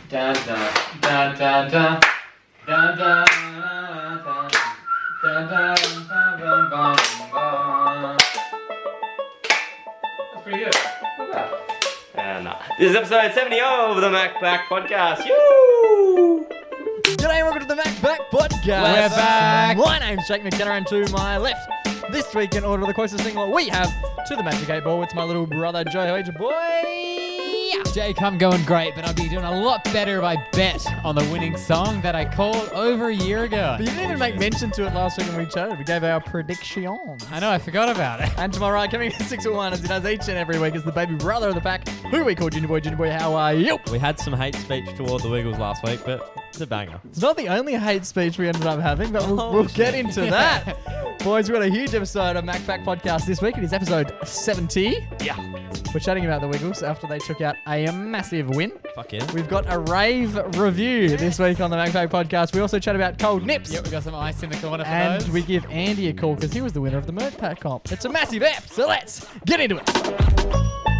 Da da da da da da da da da da. That's pretty good. Look at that. Nah. This is episode 70 of the MacPack podcast. Yoo! G'day and welcome to the MacPack podcast. We're back. My name's Jake McKenna and to my left, this week in order the closest thing we have to the Magic 8 Ball, it's my little brother Joe. How are you, boy? Jake, I'm going great, but I'd be doing a lot better if I bet on the winning song that I called over a year ago. But you didn't even make mention to it last week when we chatted. We gave our predictions. I know, I forgot about it. And to my right, coming in 6-1 as he does each and every week, is the baby brother of the pack, who we call Junior Boy. Junior Boy, how are you? We had some hate speech toward the Wiggles last week, but it's a banger. It's not the only hate speech we ended up having, but we'll get into that. Boys, we've got a huge episode of MacPack Podcast this week. It is episode 70. Yeah. We're chatting about the Wiggles after they took out a massive win. Fuck yeah. We've got a rave review this week on the MacPack Podcast. We also chat about cold nips. Yep, we got some ice in the corner for And those. we give Andy a call because he was the winner of the MacPack comp. It's a massive app, so let's get into it.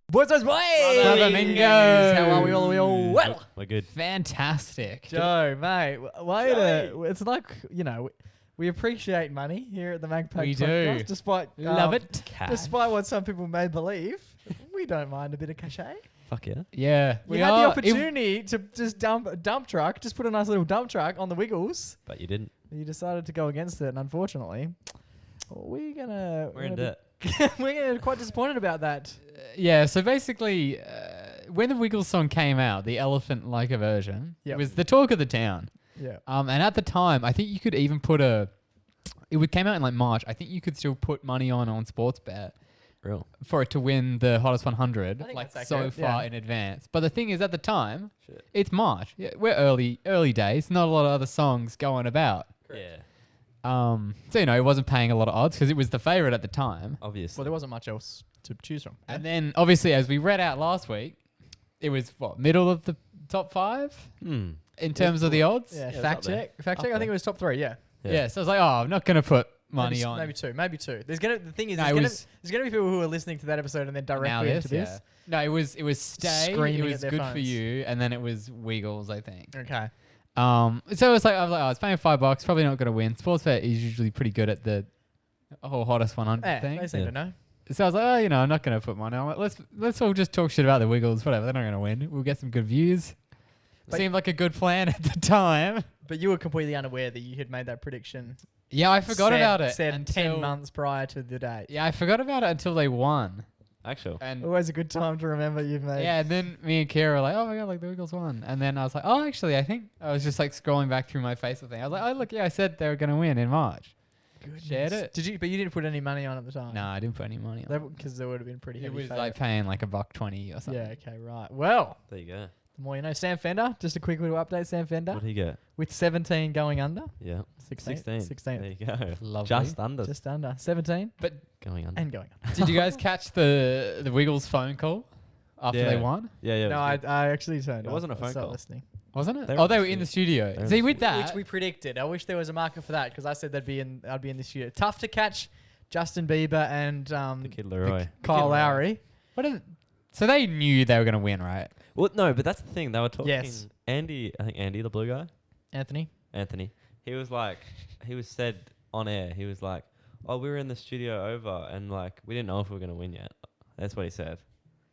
Boys, Flamingos. How are we all? Are we all well? We're good. Fantastic. Joe, mate, it's like, you know, we appreciate money here at the MacPack We do. Podcast, despite Love it. despite what some people may believe. We don't mind a bit of cachet. Fuck yeah. Yeah. We had the opportunity to just dump a dump truck, just put a nice little dump truck on the Wiggles. But you didn't. You decided to go against it, and unfortunately, we're We're in debt. we're quite disappointed about that. Yeah, so basically, when the Wiggles song came out, the elephant-like version, Yep. it was the talk of the town. Yeah. And at the time, I think you could even put came out in like March. I think you could still put money on Sportsbet Real. for it to win the hottest 100, I think like that's so accurate, far yeah. in advance. But the thing is, at the time, Shit. it's March. Yeah, we're early days. Not a lot of other songs going about. Yeah. So it wasn't paying a lot of odds because it was the favorite at the time. Obviously. Well, there wasn't much else to choose from. And then, obviously, as we read out last week, it was middle of the top 5 in terms of the odds. Yeah, it's fact up there. check. Fact Up check. I there. think it was top 3. Yeah. Yeah. So I was like, I'm not gonna put money maybe, on. Maybe two. The thing is, No, there's gonna be people who are listening to that episode and then now directly into this. yeah. No, it was Stay. Screaming It at was their Good for phones. You, and then it was Wiggles, I think. Okay. So it's like I was like, it's paying $5, probably not gonna win. Sportsbet is usually pretty good at the whole hottest 100 Yeah, thing. they seem to know. So I was like, I'm not gonna put money on it. Let's all just talk shit about the Wiggles. Whatever, they're not gonna win. We'll get some good views. But- Seemed like a good plan at the time. But you were completely unaware that you had made that prediction. Yeah, I forgot about it. Said until 10 months prior to the date. Yeah, I forgot about it until they won. Actual. And Always a good time to remember you've made. yeah, and then me and Kira were like, oh my god, like the Wiggles won. And then I was like, oh, actually, I think I was just like scrolling back through my Facebook thing. I was like, oh look, yeah, I said they were gonna win in March. Goodness. Shared it. Did you? But you didn't put any money on at the time. No, I didn't put any money on. Because there would have been pretty It heavy. was favourite. like paying like $1.20 or something. Yeah. Okay. Right. Well, There you go. the more you know. Sam Fender. Just a quick little update. Sam Fender What did he get? with 17 going under. Yeah. 16. 16. There you go. Lovely. Just under. Just under 17 But going under. and going under. did you guys catch the Wiggles phone call after they Yeah. won? Yeah, yeah. No, I actually turned. It off. wasn't a I phone stopped call. listening. Wasn't it? They were Oh, in they the were in the studio. studio. They were in See, the with that, Which we predicted. I wish there was a marker for that because I said I'd be in the studio. Tough to catch Justin Bieber and the Kid Leroy. Kyle Leroy. Lowry. so they knew they were gonna win, right? Well, no, but that's the thing. They were talking. Yes. Andy, I think Andy, the blue guy, Anthony. he was said on air, he was like, oh, we were in the studio over and like, we didn't know if we were going to win yet. That's what he said.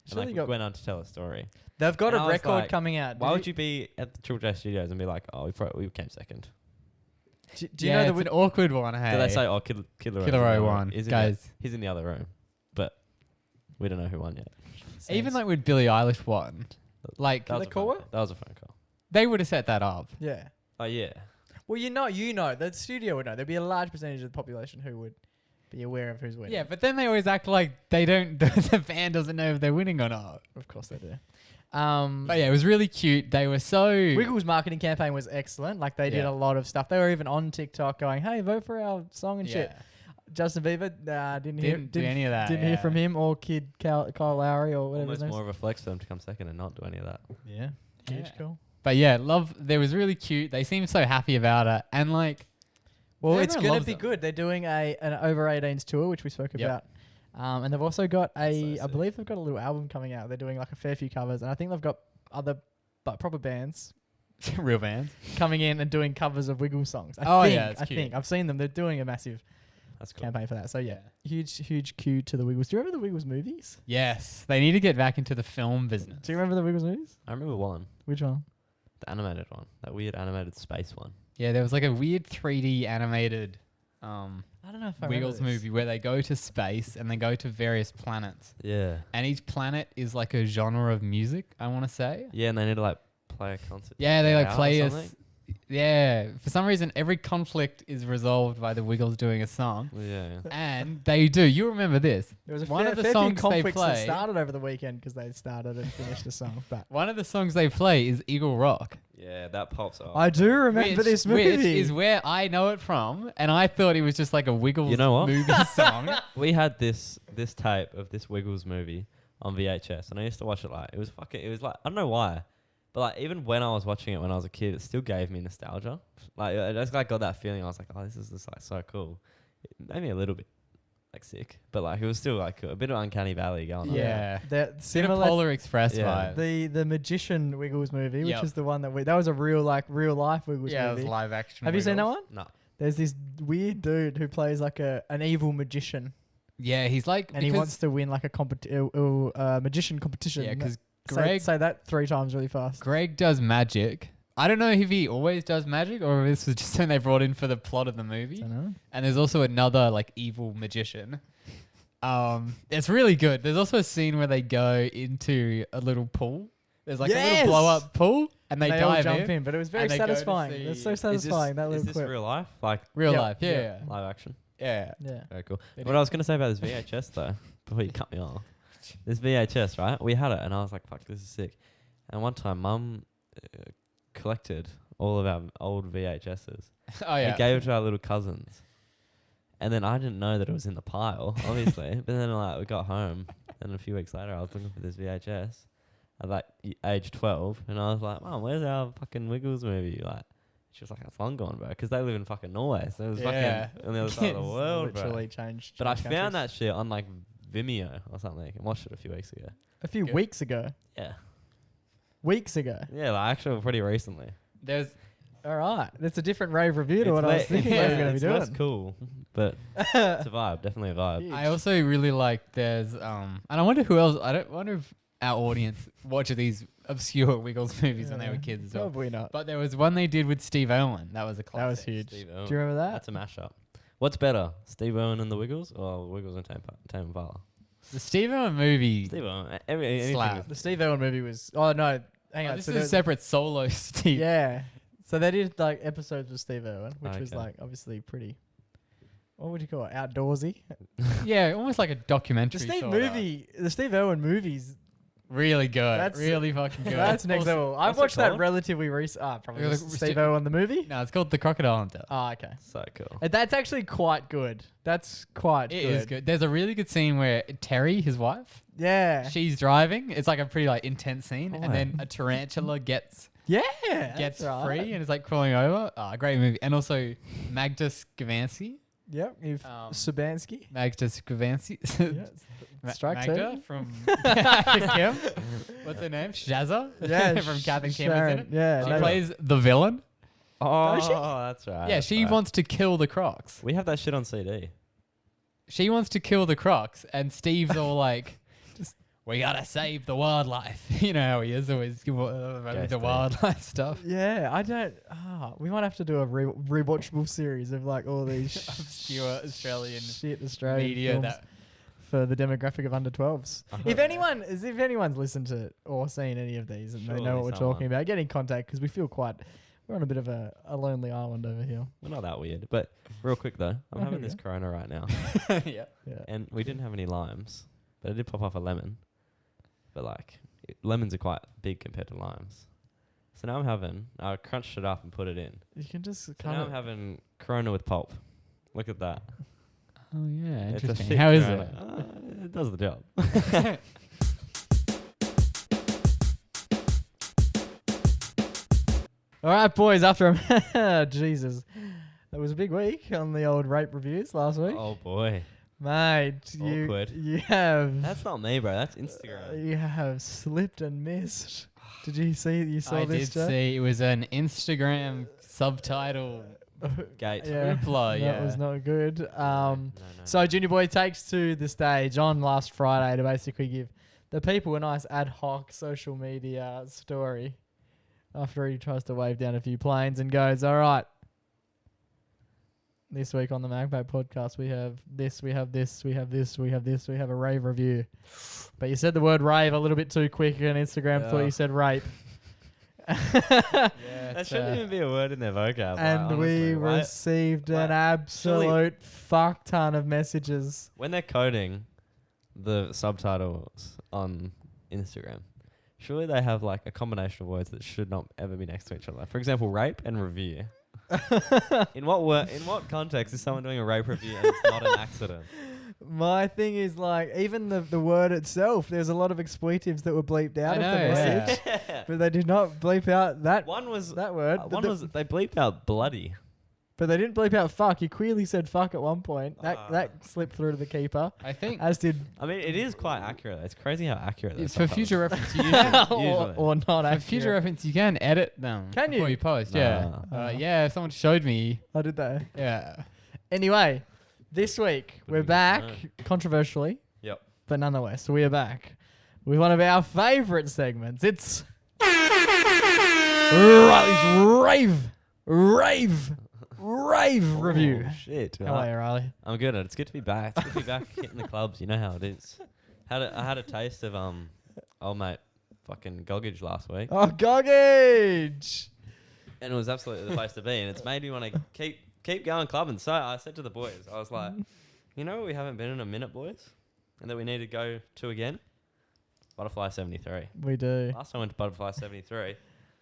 Surely And got- like, went on to tell a story. They've got And I a was record like, coming out. Why would you be at the Triple J studios and be like, oh, we came second? Do you yeah, know it's an awkward one. Hey, Did they say, oh, Kid Leroy? Kid Leroy won, guys? He's in the other room, but we don't know who won yet. Even like when Billie Eilish won, like That was they a call phone her? That was a phone call. they would have set that up. Yeah. Oh, yeah. Well, you know, the studio would know. There'd be a large percentage of the population who would be aware of who's winning. Yeah, but then they always act like they don't. The fan doesn't know if they're winning or not. Of course they do. But yeah, it was really cute. They were so. Wiggles' marketing campaign was excellent. Like they did Yeah. a lot of stuff. They were even on TikTok going, "Hey, vote for our song and shit." Justin Bieber, didn't do any of that. Didn't hear from him or Kid Kyle Lowry or whatever his Almost name more of a flex for them to come second and not do any of that. Yeah, huge Yeah. call. But yeah, love. They was really cute. They seemed so happy about it, and like Well, it's Everyone going to loves be them. good. They're doing an over 18s tour, which we spoke Yep. about. And they've also got I sick. believe they've got a little album coming out. They're doing like a fair few covers. And I think they've got other proper bands Real bands. coming in and doing covers of Wiggles songs. It's I cute. think. I've seen them. They're doing a massive That's cool. campaign for that. So, yeah. Huge cue to the Wiggles. Do you remember the Wiggles movies? Yes, they need to get back into the film business. Do you remember the Wiggles movies? I remember one, Which one? the animated one, that weird animated space one. Yeah, there was like a weird 3D animated I don't know if I Wiggles remember this. movie where they go to space and they go to various planets. Yeah. And each planet is like a genre of music, I want to say. Yeah, and they need to like play a concert. Yeah, they like out or play a... something. Yeah, for some reason, every conflict is resolved by the Wiggles doing a song. Yeah. And they do. You remember this. There was a One fair, of the fair songs few they conflicts that play- started over the weekend because they started and finished the song. But One of the songs they play is Eagle Rock. Yeah, that pops off. I do remember this movie. Which is where I know it from. And I thought it was just like a Wiggles You know what? movie song. We had this tape of this Wiggles movie on VHS, and I used to watch it like it was like I don't know why, but like even when I was watching it when I was a kid, it still gave me nostalgia. Like I just like got that feeling. I was like, oh, this is just like so cool. It made me a little bit like sick, but like it was still like a bit of Uncanny Valley going on. Yeah. They're Bit of similar. Polar Express Yeah. vibe. The Magician Wiggles movie, which Yep. is the one that was a real life Wiggles Yeah, it was movie. live action. Have you seen that one? No. There's this weird dude who plays like an evil magician, Yeah, he's like... and he wants to win like a magician competition. Yeah, because Say- Greg... say that 3 times really fast. Greg does magic. I don't know if he always does magic or if this was just something they brought in for the plot of the movie. Dunno. And there's also another like evil magician. It's really good. There's also a scene where they go into a little pool. There's like a Yes! little blow up pool and they all dive jump in. in, but it was very and they go to satisfying. It was see- so satisfying. That Is little this clip. real life? Like Real Yep, life, yeah, yep. yeah. live action? Yeah. Yeah. Very cool. They What do. I was going to say about this VHS though, before you cut me off, this VHS, right? We had it and I was like, fuck, this is sick. And one time Mum collected all of our old VHSs Oh yeah. and gave it to our little cousins. And then I didn't know that it was in the pile, obviously. But then like we got home and a few weeks later I was looking for this VHS at like age 12 and I was like, Mum, where's our fucking Wiggles movie? Like, she was like, that's long gone, bro. Because they live in fucking Norway. So it was Yeah. fucking on the other side of the world, bro. Literally changed. But I changed found countries. that shit on like Vimeo or something and watched it a few weeks ago. a few Good. weeks ago. Yeah. Weeks ago. Yeah, like actually pretty recently. There's All right, that's a different rave review to what I was thinking yeah, I was going to be it's doing. less cool, but it's a vibe. Definitely a vibe. Huge. I also really like there's and I wonder who else wonder if our audience watched these obscure Wiggles movies when they were kids as well. Probably not. But there was one they did with Steve Irwin. That was a classic. That was huge. Steve Do Irwin. you remember that? That's a mashup. What's better, Steve Irwin and the Wiggles, or Wiggles and Tame Impala? The Steve Irwin movie. Steve Irwin. Anything Slap. is- The Steve Irwin movie was. Oh no, hang Oh, on. this so is a there- separate solo Steve. Yeah. So they did like episodes with Steve Irwin, which was Okay. like obviously pretty. What would you call it? Outdoorsy. Yeah, almost like a documentary. The Steve Irwin movies. Really good. That's- Really fucking good. That's next Also- level. I've what's it watched that called? relatively recent. Probably You're just like, Steve Steve- Irwin the movie. No, it's called The Crocodile Hunter. Oh, okay. So cool. That's actually quite good. That's quite It good. is good. There's a really good scene where Terry, his wife, Yeah. she's driving. It's like a pretty like intense scene, Oh, and then a tarantula gets Yeah. gets that's right. free and is like crawling over. Great movie. And also Magda Skavansky. Yep. If Sabansky. Magda Skavansky. Yeah. Strike Magda two. from Kath and Kim. What's her name? Shazza. Yeah. from Kath and Kim is in Sharon. it. Yeah. She no, plays the villain. Oh, Does she? that's right. Yeah, that's she right. wants to kill the Crocs. We have that shit on CD. She wants to kill the Crocs, and Steve's all like, "We gotta save the wildlife." You know how he is always with the Steve. wildlife stuff. Yeah, I don't. We might have to do a rewatchable series of like all these Obscure Australian shit Australian media films that for the demographic of under 12s. I If hope- if anyone's listened to or seen any of these and they Surely know what we're someone. talking about, get in contact because we feel we're on a bit of a lonely island over here. We're not that weird. But real quick though, I'm Oh, having here this we Corona right now, yeah. Yeah. and we didn't have any limes, but I did pop off a lemon. But like, lemons are quite big compared to limes. So now I crunched it up and put it in. You can just So kind now I'm of. having Corona with pulp. Look at that. Oh yeah, It's a interesting. thick How is Corona. it? It does the job. All right, boys. After Jesus, It was a big week on the old Rape Reviews last week. Oh boy, Mate, Awkward. you have that's not me, bro. That's Instagram. you have slipped and missed. Did you see? You saw I this? did see it was an Instagram subtitle. Gate. Hoopla, that was not good. No. So Junior Boy takes to the stage on last Friday to basically give the people a nice ad hoc social media story after he tries to wave down a few planes and goes, all right, this week on the MacPack podcast, we have this, we have this, we have this, we have this, we have a rave review. But you said the word rave a little bit too quick on Instagram, thought you said rape. That shouldn't even be a word in their vocab. And honestly. we received an absolute fuck ton of messages. When they're coding the subtitles on Instagram, surely they have like a combination of words that should not ever be next to each other. For example, rape and review. In what context is someone doing a rape review and it's not an accident? My thing is like even the word itself. There's a lot of expletives that were bleeped out of the message, but they did not bleep out that that word. They bleeped out bloody. But they didn't bleep out fuck. You clearly said fuck at one point. That slipped through to the keeper. I think. As did. I mean, it is quite accurate. It's crazy how accurate it is. It's for future reference. or not For accurate. future reference, you can edit them. Can before you? post? Nah. Yeah. Yeah. Someone showed me. Oh, did they? Yeah. Anyway, this week we're back controversially. Yep. But nonetheless, we are back with one of our favourite segments. It's Riley's Rave Review. Shit. How are you, Riley? I'm good. It's good to be back. It's good to be back hitting the clubs. You know how it is. I had a taste of old mate fucking Goggage last week, Oh, Goggage! and it was absolutely the place to be. And it's made me want to keep going clubbing. So I said to the boys, I was like, you know, we haven't been in a minute, boys, and that we need to go to again. Butterfly 73. We do. Last time I went to Butterfly 73,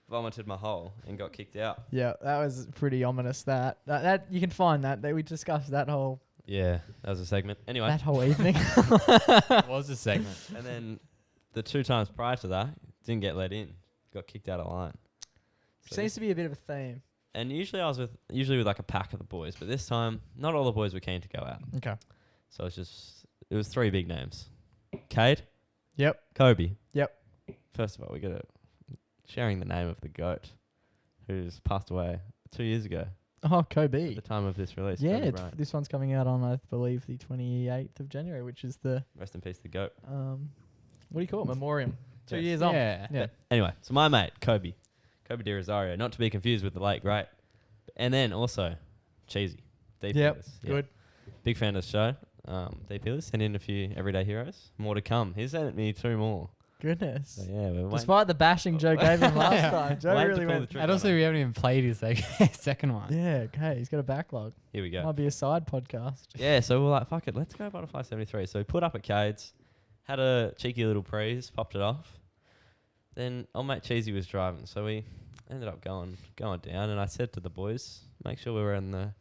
vomited my hole and got kicked out. Yeah, that was pretty ominous. That you can find that we discussed that whole Yeah, that was a segment. Anyway, that whole evening. What was the segment? and then the 2 times prior to that, didn't get let in. Got kicked out of line. So Seems to be a bit of a theme. And usually with like a pack of the boys, but this time not all the boys were keen to go out. Okay. So it was 3 big names. Cade, Yep. Kobe. Yep. First of all, we got sharing the name of the GOAT who's passed away 2 years ago Oh, at Kobe. the time of this release. Yeah, Kobe Bryant. this one's coming out on, I believe, the 28th of January, which is the Rest in peace, the GOAT. what do you call it? Memoriam. 2 Yes. years on. Yeah. Yeah. Anyway, so my mate, Kobe de Rosario, not to be confused with the late great. And then also, Cheesy. Deep Yep. Healers. Yeah. Good. Big fan of the show. Deep Healers sent in a few Everyday Heroes. More to come. He sent me 2 more. Goodness. So yeah, we're waiting. Despite the bashing Joe gave him last Yeah. time, Joe Waiting to really pull the went. trigger And also, on it. we haven't even played his second one. Yeah, okay. He's got a backlog. Here we go. Might be a side podcast. Yeah, so we're like, fuck it, let's go Butterfly 73. So we put up at Cade's, had a cheeky little prees, popped it off. Then old mate Cheesy was driving, so we ended up going down. And I said to the boys, make sure we were in the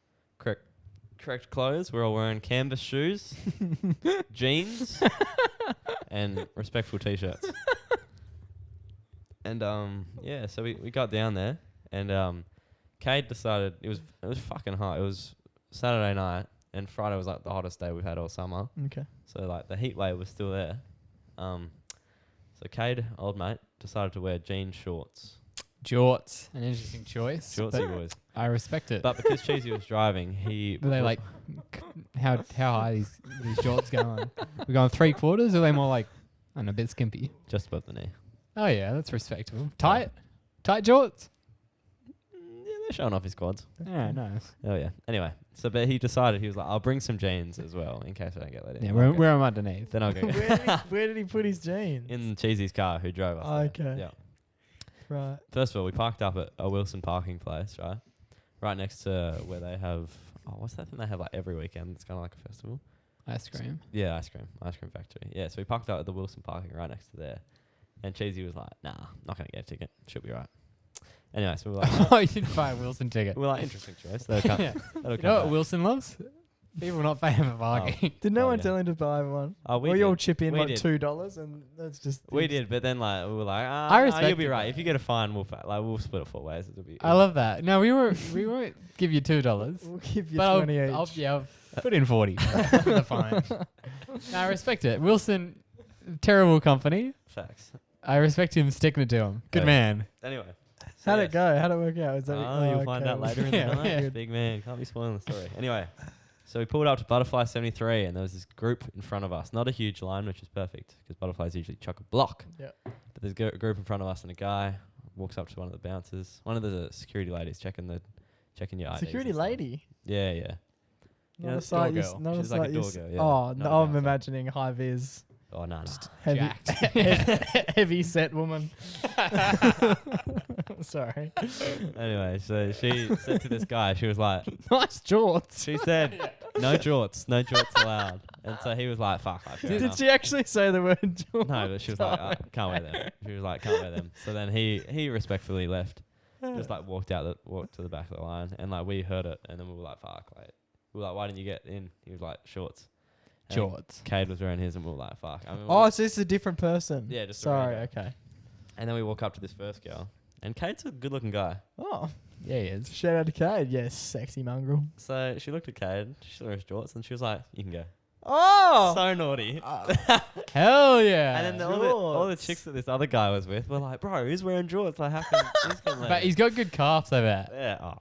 correct clothes. We're all wearing canvas shoes, jeans, and respectful t-shirts. And yeah, so we got down there, and Cade decided it was fucking hot. It was Saturday night, and Friday was like the hottest day we've had all summer. Okay. So like the heat wave was still there. So Cade, old mate, decided to wear jean shorts. Jorts, an interesting choice. Shortsy but boys. I respect it. But because Cheesy was driving, Were they like how high these jorts going? We're going 3/4, or are they more like I don't know, a bit skimpy? just above the knee. Oh yeah, that's respectable. Tight jorts. Yeah, they're showing off his quads. Yeah, nice. Oh yeah. Anyway, but he decided he was like, I'll bring some jeans as well in case I don't get let in. Yeah, Okay. we're underneath. Then I'll go Where did he put his jeans? in Cheesy's car who drove us. there. Okay. Yeah. Right. First of all, we parked up at a Wilson parking place, right next to where they have what's that thing they have like every weekend? It's kind of like a festival. Ice cream. Yeah, ice cream factory. Yeah, so we parked up at the Wilson parking right next to there, and Cheesy was like, "Nah, not gonna get a ticket. Should be right." Anyway, so we were like, Oh, you didn't buy a Wilson ticket. "We're like interesting choice. That'll come. Yeah. That'll You come know what back." Wilson loves? People not paying for parking. Did no Oh, one yeah. tell him to buy one? Oh, we Or you all did. chip in We like did. $2 and that's just... We did, but then like we were like, I you'll respect be it, right. though. If you get a fine, we'll split it 4 ways. It'll be. I love that. No, we won't give you $2. We'll give you But 20 each. I'll put in 40 for the fine. No, I respect it. Wilson, terrible company. Facts. I respect him sticking it to him. Good Yeah. man. Anyway. so How'd yes. it go? How'd it work out? Was that You'll find out later in the Yeah, night. yeah. Big man, can't be spoiling the story. Anyway, so we pulled up to Butterfly 73, and there was this group in front of us. Not a huge line, which is perfect because butterflies usually chuck a block. Yeah. But there's a group in front of us, and a guy walks up to one of the bouncers. One of the security ladies checking your IDs. Security and stuff. lady. Yeah, yeah. Not know, a site you... door girl. Not a She's like a site you door s- girl, yeah. Oh, Not no, a I'm bouncer. imagining high vis, Oh no, no. heavy, Jacked. heavy set woman. Sorry. Anyway, so she said to this guy, she was like, Nice jorts. she said, no jorts allowed. And so he was like, fuck, like, fair Did enough. she actually say the word jorts? No, but she was like, can't wear them. She was like, can't wear them. So then he respectfully left, just like walked to the back of the line, and like we heard it, and then we were like, fuck, like we were like, why didn't you get in? He was like, shorts. And Jorts. Cade was wearing his, and we were like, fuck. I mean, Oh, so this is a different person. Yeah, just a Sorry, random. okay. and then we walk up to this first girl, and Cade's a good-looking guy. Oh, Yeah, he is. shout out to Cade. Yes, sexy mongrel. So she looked at Cade, she saw his jorts, and she was like, you can go. Oh! So naughty. Hell yeah. And then all the chicks that this other guy was with were like, bro, he's wearing jorts. Like, how can he's getting But laid?" he's got good calves, I bet. Yeah,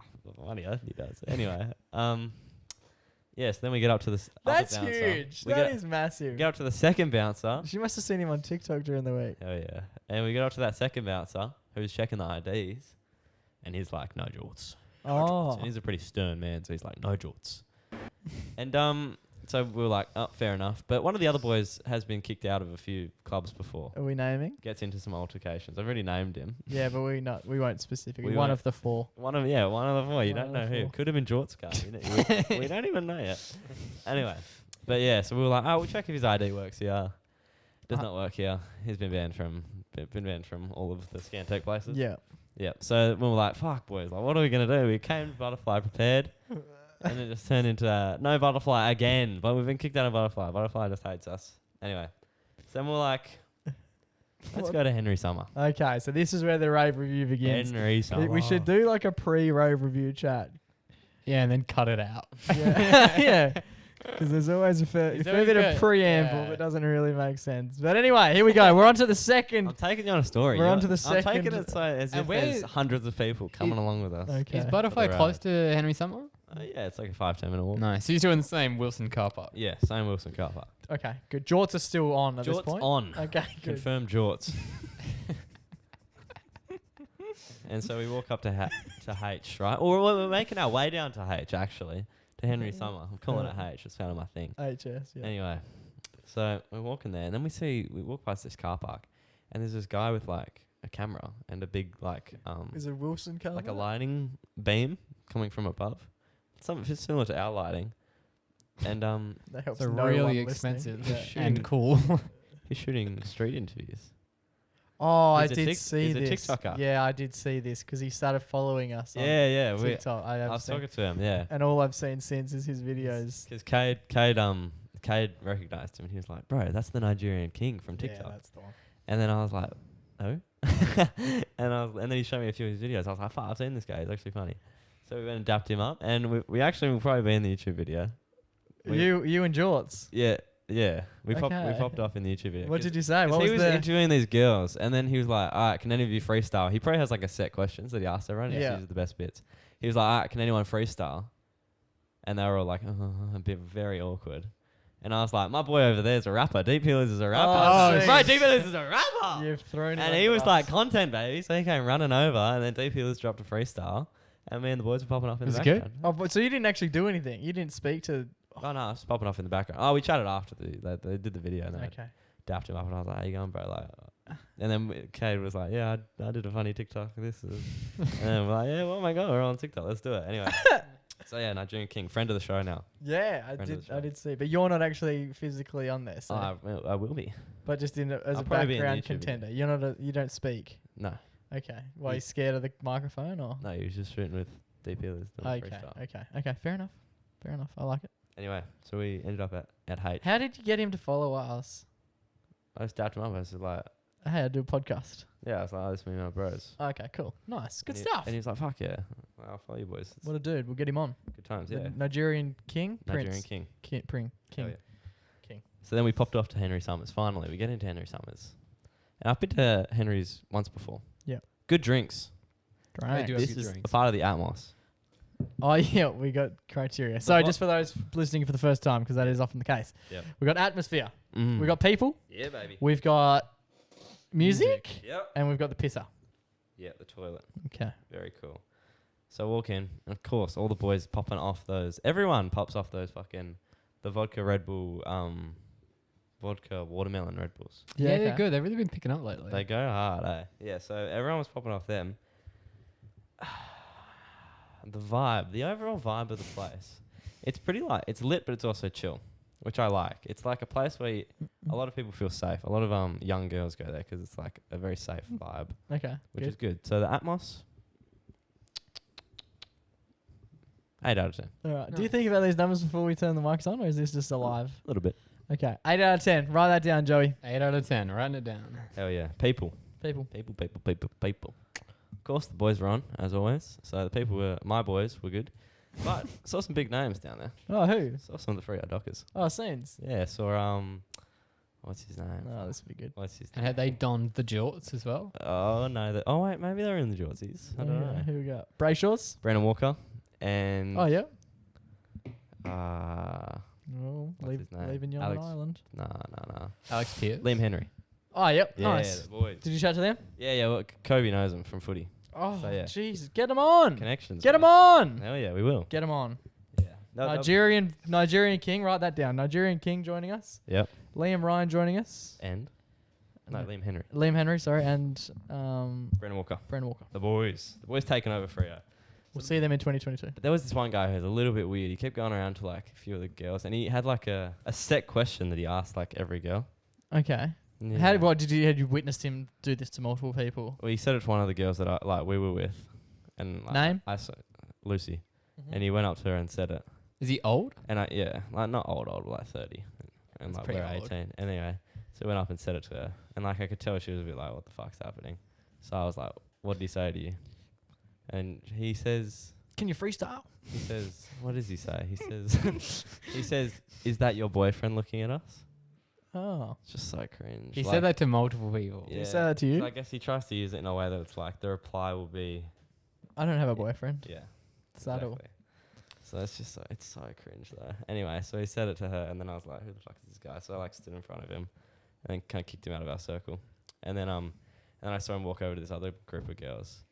funny, I think he does. Anyway, yes, then we get up to this other That's bouncer. huge. We That get, is massive. get up to the second bouncer. She must have seen him on TikTok during the week. Oh, yeah. And we get up to that second bouncer who's checking the IDs, and he's like, no jorts. No jorts. Oh. And he's a pretty stern man, so he's like, no jorts. And so we were like, oh, fair enough. But one of the other boys has been kicked out of a few clubs before. Are we naming? Gets into some altercations. I've already named him. Yeah, but we won't specifically. We One won't. of the 4. One of the 4. You One don't of know the who. 4. Could have been Jort's guy. We don't even know yet. Anyway, but yeah, so we were like, oh, we'll check if his ID works here. Does not work here. He's been banned from all of the Scantech places. Yeah. Yep. So we were like, fuck, boys. Like, what are we gonna do? We came to Butterfly prepared, and it just turned into no Butterfly again. But we've been kicked out of Butterfly. Butterfly just hates us. Anyway, so then we're like, let's go to Henry Summer. Okay, so this is where the rave review begins. Henry Summer. We should do like a pre-rave review chat. Yeah, and then cut it out. Yeah. Yeah. Because there's always a fair It's bit always of good. preamble Yeah. that doesn't really make sense. But anyway, here we go. We're on to the second. I'm taking you on a story. We're You on know? to the I'm taking second- it so as And if where- there's hundreds of people coming along with us. Okay. Is Butterfly For the close ride. to Henry Summer? Yeah, it's like a 5-10 minute walk. No, so he's doing the same Wilson car park. Yeah, same Wilson car park. Okay, good. Jorts are still on at this Jorts point. on. Okay, good. Confirmed jorts. And so we walk up to H, right? Or we're making our way down to H, actually. To Henry Summer. I'm calling it H. It's kind of my thing. HS, yeah. Anyway, so we're walking there, and then we walk past this car park, and there's this guy with like a camera and a big like Is it Wilson car? like a lighting beam coming from above. Something similar to our lighting. And That helps It's no really one expensive listening. Yeah. Shooting. and cool. he's shooting street interviews. Oh, I He's a did Tik- see he's a this. TikToker. Yeah, I did see this because he started following us on Yeah. TikTok. I was talking to him, yeah. And all I've seen since is his videos. Because Cade recognized him, and he was like, bro, that's the Nigerian king from TikTok. Yeah, that's the one. And then I was like, oh? and then he showed me a few of his videos. I was like, fuck, I've seen this guy. He's actually funny. So we went and dapped him up, and we actually will probably be in the YouTube video. You and Jorts. Yeah. We Okay. popped off in the YouTube video. What did you say? 'Cause What he was was the... interviewing these girls, and then he was like, all right, can any of you freestyle? He probably has like a set questions that he asked everyone. Yes, Yeah. these are the best bits. He was like, all right, can anyone freestyle? And they were all like, a bit very awkward. And I was like, my boy over there is a rapper. Deep Healers is a rapper. Oh, bro, jeez. Deep Healers is a rapper. You've thrown him And under he the was bus. like content, baby. So he came running over, and then Deep Healers dropped a freestyle. And me and the boys were popping off in Was the it good? background. Oh, but so you didn't actually do anything? You didn't speak to... Oh, no, I was popping off in the background. Oh, we chatted after they did the video, and then Okay. I dapped him up, and I was like, how you going, bro? Like, and then Cade was like, yeah, I did a funny TikTok. This is... and then we're like, yeah, oh my God, we're on TikTok. Let's do it. Anyway. So yeah, Nigerian King, friend of the show now. Yeah, Friend of the I show. did see. But you're not actually physically on there, so... I will be. But just as I'll a probably be in the background YouTube video. contender. You're not you don't speak. No. Okay. Why, Yeah. you scared of the microphone or? No, he was just shooting with Deep Healers. doing Okay. freestyle. Okay. Fair enough. I like it. Anyway, so we ended up at H. How did you get him to follow us? I just dapped him up. I was like, Hey, I do a podcast. yeah, I was like, oh, this is me and my bros. Okay, cool. Nice. Good And stuff. And he was like, fuck yeah. Well, I'll follow you boys. It's What a dude. We'll get him on. good times, The yeah. Nigerian king? Nigerian Prince. king. King. Hell King. yeah. King. So then we popped off to Henry Summers. Finally, we get into Henry Summers. And I've been to Henry's once before. Yeah. Good drinks. Right. do have This good is drinks. a part of the Atmos. Oh, yeah, we got criteria. So, what? just for those listening for the first time, because that is often the case, Yep. we got atmosphere, Mm. we got people, Yeah, baby. we've got music, Yep. and we've got the pisser. Yeah, the toilet. Okay. Very cool. So walk in, and of course, all the boys popping off those. Everyone pops off those fucking the vodka Red Bull, vodka watermelon Red Bulls. Yeah, okay. they're good. They've really been picking up lately. They go hard, eh? Yeah. So everyone was popping off them. The vibe, the overall vibe of the place, it's pretty it's lit, but it's also chill, which I like. It's like a place where a lot of people feel safe. A lot of young girls go there because it's like a very safe vibe, Okay. which Good. is good. So the Atmos, 8 out of 10. All right. Do you Nice. think about these numbers before we turn the mics on, or is this just a live? A little bit. Okay. 8 out of 10. Write that down, Joey. 8 out of 10. Writing it down. Hell yeah. People. People. Of course, the boys were on, as always. So the people were, my boys were good. But saw some big names down there. Oh, who? Saw some of the Freo Dockers. Oh, Scenes. Yeah, saw, what's his name? Oh, this would be good. What's his And name? had they donned the jorts as well? Oh, no. Oh, wait, maybe they were in the Jordsies. I don't know. Who we got? Brayshaws. Brandon Walker and... Oh, yeah. Uh, Oh, What's his name? leaving you on an Alex. island. nah. Alex Pierce. Liam Henry. Oh, yep. Yeah, Nice. the boys. Did you chat to them? Yeah, well, Kobe knows him from footy. Oh, So, yeah. jeez. Get them on. Connections. Get them man. on. Hell yeah, we will. Get them on. Yeah. Nigerian King. Write that down. Nigerian King joining us. Yep. Liam Ryan joining us. And? No, No. Liam Henry. Liam Henry, sorry, and Brandon Walker. Brendan Walker. The boys. The boys taking over Freo. We'll see them in 2022. But there was this one guy who was a little bit weird. He kept going around to like a few of the girls, and he had like a set question that he asked like every girl. Okay. Yeah. Had you witnessed him do this to multiple people? Well, he said it to one of the girls that we were with, and like, Name? I saw Lucy, and he went up to her and said it, Is he old? and like not old, but like 30, and That's like pretty we're old. 18. Anyway, so I went up and said it to her, and like I could tell she was a bit like, what the fuck's happening? So I was like, what did he say to you? And he says, Can you freestyle? what does he say? He says, is that your boyfriend looking at us? Oh. It's just so cringe. He like, said that to multiple people. He said that to you? So I guess he tries to use it in a way that it's like the reply will be, I don't have a boyfriend. yeah. Subtle. Exactly. So it's just it's so cringe though. Anyway, so he said it to her, and then I was like, who the fuck is this guy? So I like stood in front of him, and then kind of kicked him out of our circle. And then I saw him walk over to this other group of girls,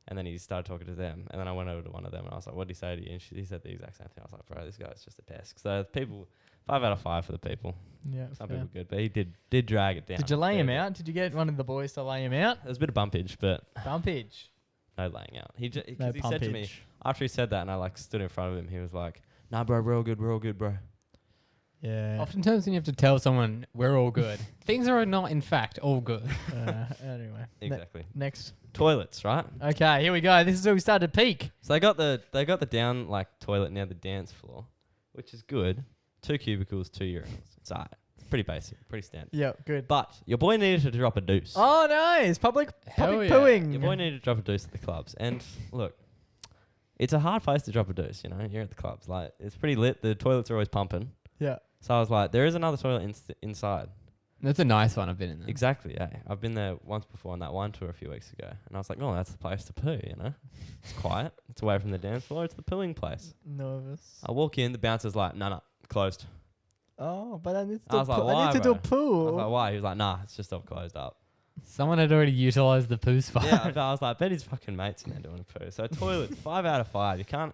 and then he started talking to them. And then I went over to one of them, and I was like, what did he say to you? And he said the exact same thing. I was like, bro, this guy's just a pest. So people, 5 out of 5 for the people. Yeah. Some fair. people good, but he did drag it down. Did you lay a him fair bit. out? Did you get one of the boys to lay him out? There was a bit of bumpage, but Bumpage. no laying out. He No he said to me, pumpage. after he said that, and I like stood in front of him, he was like, nah, bro, we're all good, bro. Yeah. Oftentimes when you have to tell someone we're all good, things are not in fact all good. Anyway. Exactly. Next. Toilets, right? Okay, here we go. This is where we start to peak. So they got the down like toilet near the dance floor, which is good. 2 cubicles, 2 urinals. It's alright. It's pretty basic, pretty standard. Yeah, good. But your boy needed to drop a deuce. Oh, nice. Public Hell yeah. pooing. Your boy needed to drop a deuce at the clubs. And look, it's a hard place to drop a deuce, you know? You're at the clubs. Like, it's pretty lit. The toilets are always pumping. Yeah. So I was like, there is another toilet inside. That's a nice one. I've been in there. Exactly, yeah. I've been there once before on that one tour a few weeks ago. And I was like, oh, that's the place to poo, you know? It's quiet. It's away from the dance floor. It's the pooing place. Nervous. I walk in, the bouncer's like, nah, closed. Oh, but I need to I was like, I why, need to do a bro? pool. I was like, why? He was like, nah, it's just all closed up. Someone had already utilized the poo spot. Yeah, I was like, I bet his fucking mates in there doing a poo. So toilets, 5 out of 5. You can't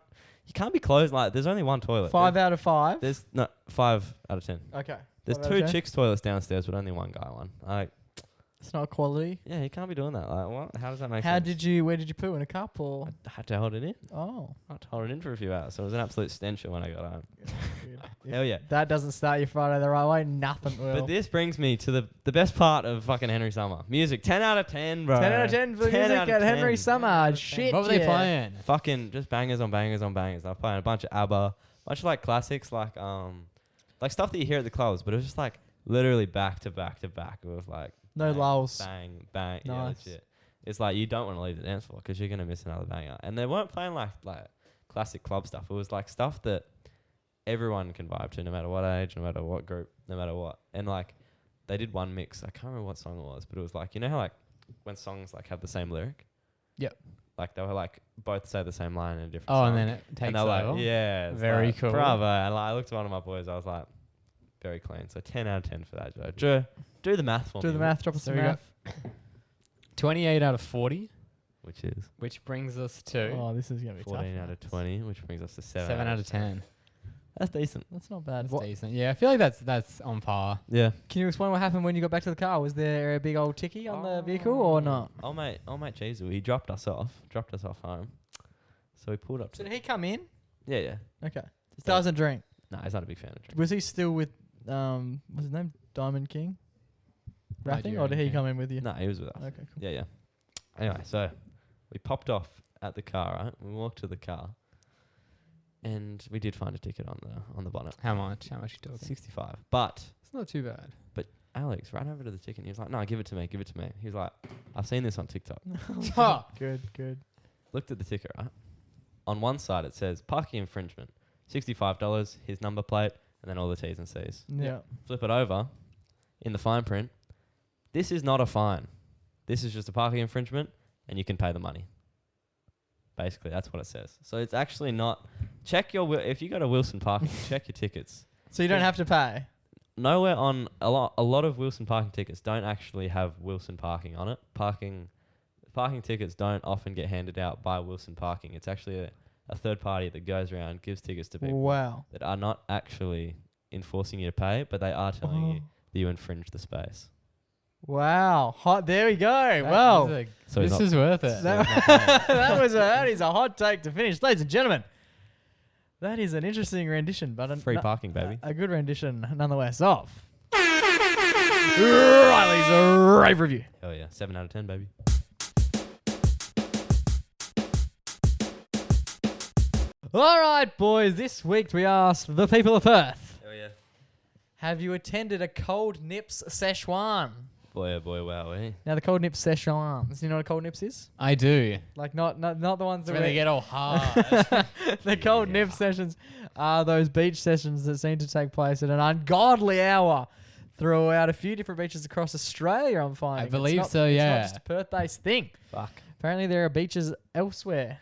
be closed like. There's only one toilet. 5 out of 5. There's no 5 out of 10. Okay. There's 5 out of 2 10? chicks toilets downstairs, but only one guy one. Like, It's not quality. yeah, you can't be doing that. Like, what? How does that make How sense? where did you poo? In a cup or? I had to hold it in. Oh. I had to hold it in for a few hours. So it was an absolute stencher when I got home. If Hell yeah. that doesn't start your Friday the right way, nothing will. But this brings me to the best part of fucking Henry Summer. Music. 10 out of 10, bro. 10 out of 10 for 10 music out of at Henry 10. Summer. Shit, What were they yeah. playing? Fucking just bangers on bangers on bangers. They're playing a bunch of ABBA, bunch of like classics, like stuff that you hear at the clubs, but it was just like literally back to back to back. It was like No bang, lulls. bang, bang. Yeah, Nice. legit. It's like you don't want to leave the dance floor because you're gonna miss another banger. And they weren't playing like classic club stuff. It was like stuff that everyone can vibe to, no matter what age, no matter what group, no matter what. And like they did one mix. I can't remember what song it was, but it was like, you know how like when songs like have the same lyric. Yep. Like they were like both say the same line in a different Oh, song. and then it takes and they're over. like, yeah, it's Very like, cool. Bravo. And like, I looked at one of my boys. I was like, very clean. So 10 out of 10 for that, Joe. Joe, do the math for me. Do the math. Drop us So some we got math. 28 out of 40, Which is which brings us to Oh, this is gonna be 14 tough. out of 20, which brings us to 7 out of 10. That's decent. That's not bad. That's What, decent. Yeah, I feel like that's on par. Yeah. can you explain what happened when you got back to the car? Was there a big old ticky on the vehicle or not? Oh mate, Jesus, he dropped us off home. So we pulled up. So did he come in? Yeah. Okay. Just Doesn't drink. No, he's not a big fan of drink. Was he still with what's his name? Diamond King? Rapping, or did he Nigerian come in with you? No, he was with us. Okay, cool. Yeah. Anyway, so we popped off at the car, right? We walked to the car, and we did find a ticket on the bonnet. How much? How much you talking? 65. But It's not too bad. Alex ran over to the ticket and he was like, "No, give it to me. He was like, "I've seen this on TikTok." Oh. Good. Looked at the ticket, right? On one side it says parking infringement, $65, his number plate, and then all the T's and C's. Yeah. Flip it over, in the fine print, this is not a fine. This is just a parking infringement, and you can pay the money. Basically, that's what it says. So it's actually not. Check your if you go to Wilson Parking, check your tickets. So you don't have to pay. Nowhere on a lot of Wilson Parking tickets don't actually have Wilson Parking on it. Parking tickets don't often get handed out by Wilson Parking. It's actually a third party that goes around, gives tickets to people Wow. that are not actually enforcing you to pay, but they are telling you that you infringe the space. Wow. Hot. There we go. That Well, is So he's this not- is worth it. that is a hot take to finish, ladies and gentlemen. That is an interesting rendition, but Free parking, baby. a good rendition nonetheless of Riley's Rave Review. Hell yeah. 7 out of 10, baby. All right, boys. This week we asked the people of Perth, Hell yeah. have you attended a Cold Nips Szechuan? Boy, oh boy, wow, eh? Now, the Cold Nips Szechuan. Do you know what a Cold Nips is? I do. Like, not the ones It's that where they get all hard. The Cold Nip sessions are those beach sessions that seem to take place at an ungodly hour throughout a few different beaches across Australia, I'm finding. believe so, It's yeah. not just a Perth-based thing. Fuck. Apparently there are beaches elsewhere.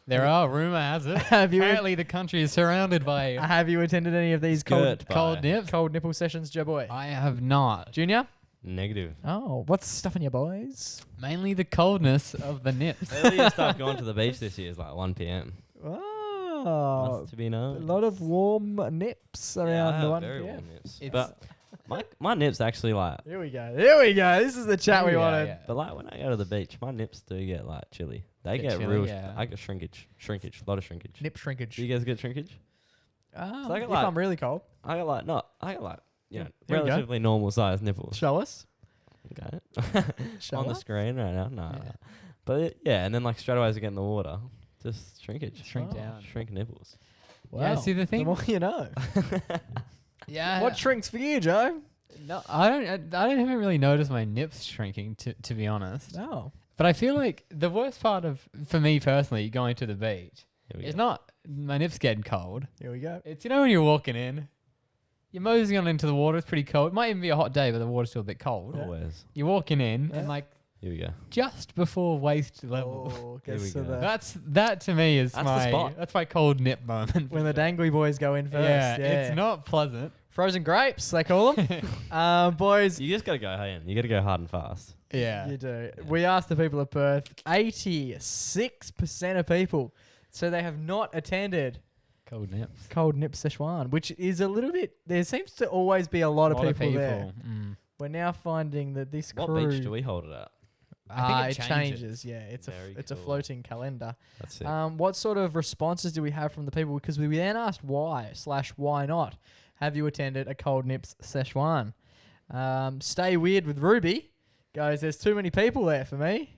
There are, rumor has it. Apparently the country is surrounded by Have you attended any of these Skirt cold by. nips. cold nipple sessions, Joe boy? I have not. Junior? Negative. Oh, what's stuffing your boys? Mainly the coldness of the nips. Earliest stuff going to the beach this year is like 1 p.m. Oh, Must to be a known. lot of warm nips Yeah, I around the have one. very Yeah. warm nips. It's- But my nips actually like, Here we go. This is the chat we Yeah, wanted. yeah. but like when I go to the beach, my nips do get like chilly. They Get get chilly, real. yeah. I get shrinkage, a lot of shrinkage. Nip shrinkage. Do you guys get shrinkage? So I get if like- I'm really cold, I got like you know, Here we go. relatively normal sized nipples. show us. Okay. Show On the us. screen right now. No. Yeah. But yeah, and then like straight away as I get in the water, just shrinkage. Shrink Oh. down. Shrink nipples. Yeah, see, the thing- The more you know. Yeah. What shrinks for you, Joe? No, I haven't really noticed my nips shrinking to be honest. No. But I feel like the worst part of for me personally going to the beach Here we is go. not my nips getting cold. Here we go. It's when you're walking in, you're moseying on into the water. It's pretty cold. It might even be a hot day, but the water's still a bit cold. Always. You're walking in Yeah. and like Here we go. just before waist level. Oh, Here gets we to go. the That to me is That's the my spot. that's my cold nip moment. when the dangly boys go in first. yeah, Yeah, it's not pleasant. frozen grapes, they call them. Boys, You just gotta go in. You gotta go hard and fast. Yeah. you do. Yeah. We asked the people of Perth. 86% of people, so they have not attended Cold nips. Cold Nip Szechuan, which is a little bit. There seems to always be a lot of people there. Mm. We're now finding that this What crew. beach do we hold it at? I think it it changes. Yeah, it's Very it's a cool. floating calendar. That's it. What sort of responses do we have from the people? Because we then asked why not have you attended a Cold Nips Szechuan? Stay Weird with Ruby goes, there's too many people there for me.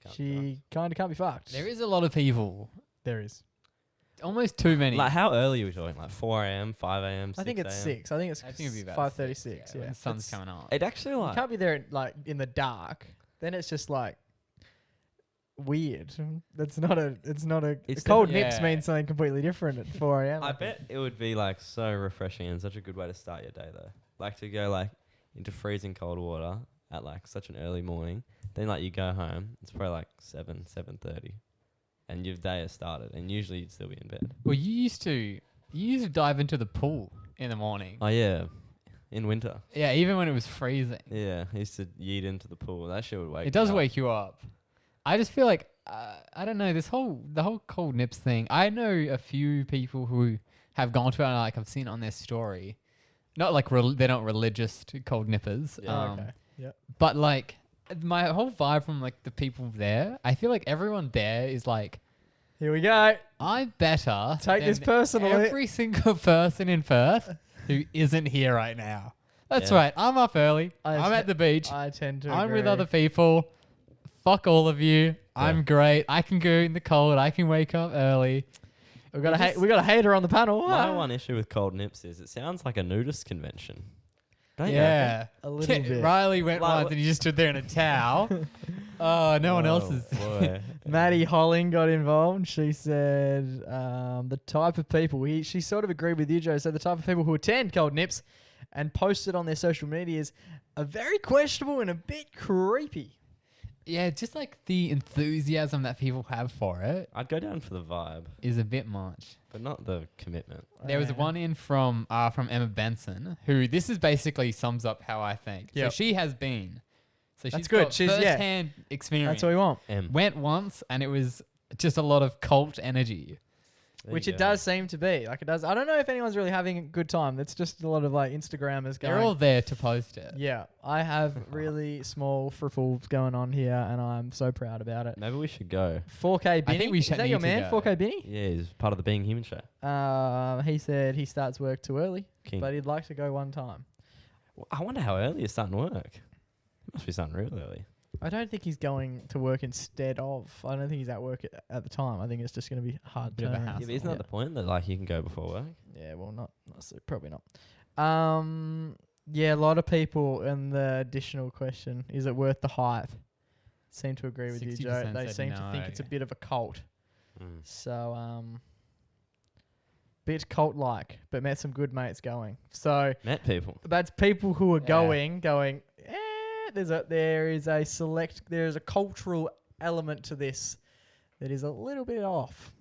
Can't be She kind of can't be fucked. There is a lot of people. There is. almost too many. Like, how early are we talking? Like 4 a.m., 5 a.m., 6 I think it's a.m.? 6. I think I think it'd be about 5:36. when Yeah, the sun's It's- coming up. It actually, You like... can't be there like in the dark. Then it's just like weird. That's not a. It's not a. It's Cold definitely- nips yeah. means something completely different at 4 a.m. I bet it would be, like, so refreshing and such a good way to start your day, though. Like, to go, like, into freezing cold water at, like, such an early morning. Then, like, you go home. It's probably, like, 7:30. And your day has started. And usually you'd still be in bed. Well, you used to dive into the pool in the morning. Oh, yeah. In winter. Yeah, even when it was freezing. Yeah. I used to yeet into the pool. That shit would wake It does me up. wake you up. I just feel like I don't know the whole cold nips thing. I know a few people who have gone to it and like I've seen it on their story. Not like they're not religious to cold nippers. Yeah. Okay. Yep. But like my whole vibe from like the people there, I feel like everyone there is like, Here we go. I'm better. Take this than personally. Every single person in Perth who isn't here right now. That's Yeah. right. I'm up early. I I'm te- at the beach. I tend to. I'm with agree. other people. Fuck all of you. I'm great. I can go in the cold. I can wake up early. We got a hater on the panel. My Ah. one issue with cold nips is it sounds like a nudist convention. Don't you Yeah. A little bit. Riley went Like, once and he just stood there in a towel. Oh, no one else Whoa, is. boy. Maddie Holling got involved. She said the type of people, she sort of agreed with you, Joe, said the type of people who attend cold nips and post it on their social medias are very questionable and a bit creepy. Yeah, just like the enthusiasm that people have for it I'd go down for the vibe, is a bit much. but not the commitment. There was one in from Emma Benson, who this is basically sums up how I think. Yep. So she has been. So That's she's good. got She's- yeah. first-hand experience. That's what we want. Went once and it was just a lot of cult energy. There Which you it go. does seem to be. Like it does. I don't know if anyone's really having a good time. It's just a lot of like Instagrammers going. They're all there to post it. Yeah, I have really small friffles going on here, and I'm so proud about it. Maybe we should go. 4K Binny. think we Is should that your need to man, go. 4K Binny? Yeah, he's part of the Being Human show. He said he starts work too early, King. but he'd like to go one time. I wonder how early it's starting work. It must be starting real early. I don't think he's going to work instead of. I don't think he's at work at the time. I think it's just going to be hard Bit of a turnaround. hassle. Yeah, but isn't that the point that like you can go before work? Yeah, well, not so, probably not. Yeah, a lot of people in the additional question, is it worth the hype? Seem to agree with you, Joe. 60% They said seem to think it's a no. bit of a cult. Mm. So, bit cult-like, but met some good mates going. So Met people. that's people who are Yeah. going. There is a cultural element to this that is a little bit off.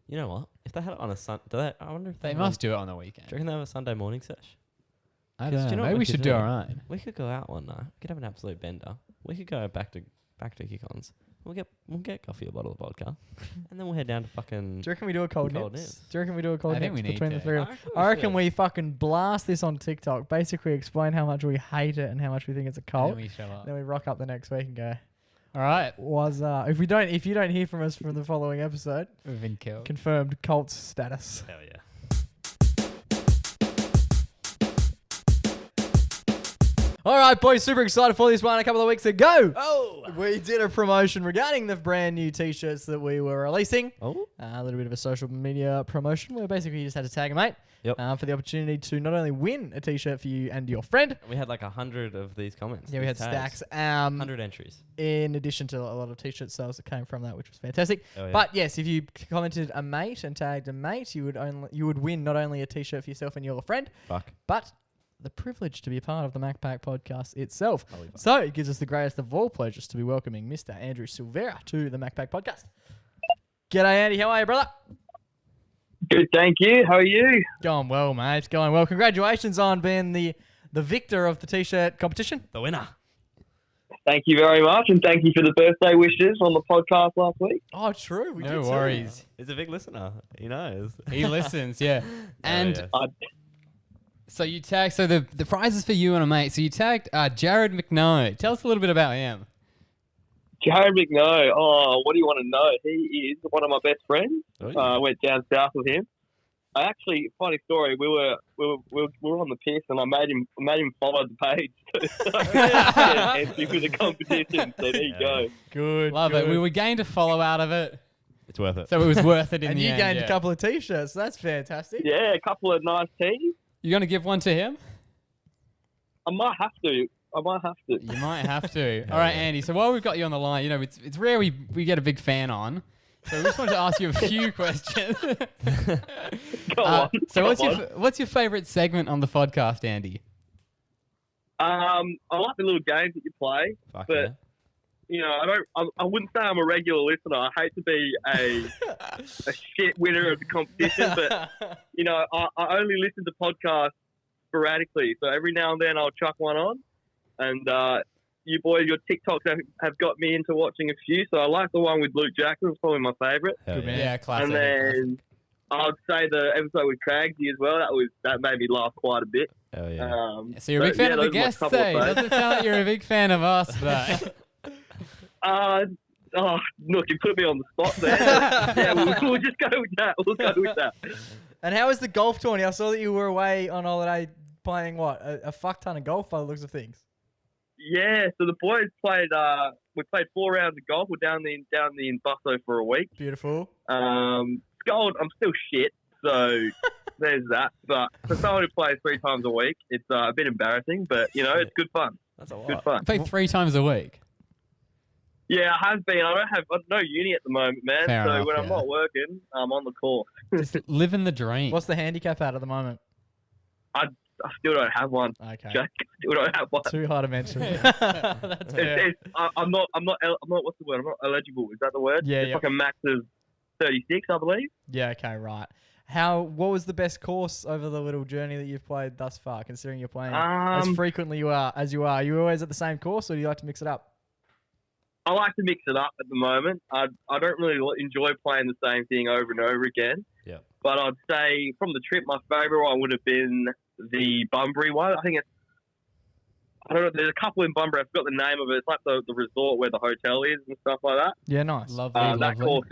You know what? If they had it on a Sunday, I wonder if They have must On, do it on the weekend. do you reckon they have a Sunday morning sesh? I 'Cause don't do you know. know what Maybe we we could should do do? our own. We could go out one night. We could have an absolute bender. We could go back to Kick-Ons. We'll get coffee, a bottle of vodka, and then we'll head down to fucking. Do you reckon we do a cold Cold nips? nips. Do you reckon we do a cold I think nips we need between the to. three of us? I reckon we fucking blast this on TikTok. Basically, explain how much we hate it and how much we think it's a And cult. then we show up. Then we rock up the next week and go, All right. if you don't hear from us from the following episode, We've been killed. confirmed cult status. Hell yeah. All right, boys, super excited for this one. A couple of weeks ago, Oh. we did a promotion regarding the brand new t-shirts that we were releasing. Oh. A little bit of a social media promotion where basically you just had to tag a mate Yep. for the opportunity to not only win a t-shirt for you and your friend. We had like 100 of these comments. Yeah, we had these tags. stacks. 100 entries. In addition to a lot of t-shirt sales that came from that, which was fantastic. Oh, yeah. But yes, if you commented a mate and tagged a mate, you would win not only a t-shirt for yourself and your friend, Fuck. but the privilege to be a part of the MacPack podcast itself. Holy fuck. So it gives us the greatest of all pleasures to be welcoming Mr. Andrew Silvera to the MacPack podcast. G'day, Andy. How are you, brother? Good, thank you. How are you? Going well, mate. Going well. Congratulations on being the victor of the t-shirt competition. The winner. Thank you very much, and thank you for the birthday wishes on the podcast last week. Oh, true. We No did say worries. He's a big listener. He knows. He listens, yeah. And Oh, so you tagged, so the prize is for you and a mate. So you tagged Jared McNoe. Tell us a little bit about him. Jared McNoe, what do you want to know? He is one of my best friends. yeah. I went down south with him. I actually, funny story, we were on the piss, and I made him follow the page. And entry for the competition, so there you go. Good. Love it. We were going to follow out of it. It's worth it. So it was worth it in And the you end. gained yeah. a couple of T-shirts. So that's fantastic. Yeah, a couple of nice teas. You gonna give one to him? I might have to. You might have to. Hell All right, yeah. Andy. So while we've got you on the line, you know it's rare we get a big fan on. So we just wanted to ask you a few questions. Go on. So go on. what's your favorite segment on the podcast, Andy? I like the little games that you play. Fuck But- yeah. You know, I wouldn't say I'm a regular listener. I hate to be a shit winner of the competition, but you know, I only listen to podcasts sporadically. So every now and then I'll chuck one on, and you boys, your TikToks have got me into watching a few. So I like the one with Luke Jackson. It's probably my favourite. Hell Good yeah. man. Yeah, classic. And then I'd say the episode with Cragsy as well. That made me laugh quite a bit. Hell yeah. So you're a big fan of the guests, couple eh? of those. Doesn't sound like you're a big fan of us, though. Look, you put me on the spot there. Yeah, we'll just go with that. We'll go with that. And how was the golf tourney? I saw that you were away on holiday playing a fuck ton of golf by the looks of things. Yeah, so the boys played. We played 4 rounds of golf. We're down in Busso for a week. Beautiful. Gold. I'm still shit, so there's that. But for someone who plays 3 times a week, it's a bit embarrassing. But you know, it's good fun. That's a lot. Good fun. Play 3 times a week. Yeah, I have been. I have no uni at the moment, man. Fair so enough, when I'm yeah. not working, I'm on the course. Just living the dream. What's the handicap at the moment? I still don't have one. Okay. Jack. I still don't have one. Too hard to mention. That's fair. I'm not. What's the word? I'm not eligible. Is that the word? Yeah, It's yeah. like a max of 36, I believe. Yeah, okay, right. What was the best course over the little journey that you've played thus far, considering you're playing as frequently as you are? Are you always at the same course, or do you like to mix it up? I like to mix it up at the moment. I don't really enjoy playing the same thing over and over again. Yeah. But I'd say from the trip, my favourite one would have been the Bunbury one. I think it's, I don't know, there's a couple in Bunbury. I forgot the name of it. It's like the resort where the hotel is and stuff like that. Yeah, nice. Lovely, That lovely. course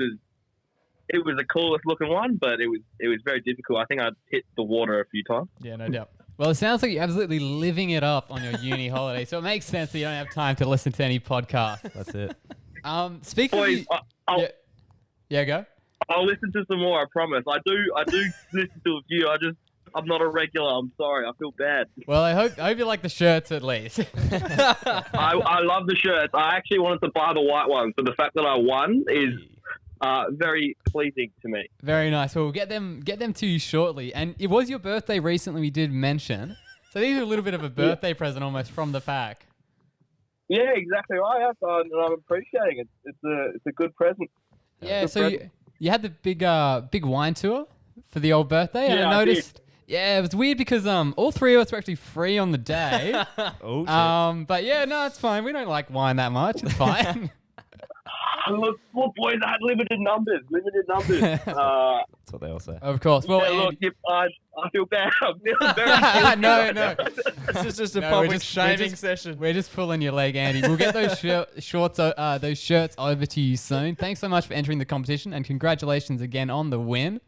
it was the coolest looking one, but it was very difficult. I think I'd hit the water a few times. Yeah, no doubt. Well, it sounds like you're absolutely living it up on your uni holiday, so it makes sense that you don't have time to listen to any podcast. That's it. Speaking of Boys, you, yeah, go. I'll listen to some more. I promise. I do listen to a few. I'm not a regular. I'm sorry. I feel bad. Well, I hope you like the shirts at least. I love the shirts. I actually wanted to buy the white ones, but the fact that I won is very pleasing to me. Very nice. Well, we'll get them to you shortly. And it was your birthday recently. We did mention. So these are a little bit of a birthday present almost from the pack. Yeah, exactly right. And I'm appreciating it. It's a good present. Yeah. Good So present. you had the big wine tour for the old birthday, and Yeah, I I noticed. Yeah, it was weird because all 3 of us were actually free on the day. Oh, shit. But yeah, no, it's fine. We don't like wine that much. It's fine. Look, boys, I had limited numbers. That's what they all say. Of course. Well, yeah, Andy- look, I feel bad. I'm feeling very guilty. no. This is just a No, public we're shaming just- session. We're just pulling your leg, Andy. We'll get those those shirts over to you soon. Thanks so much for entering the competition, and congratulations again on the win.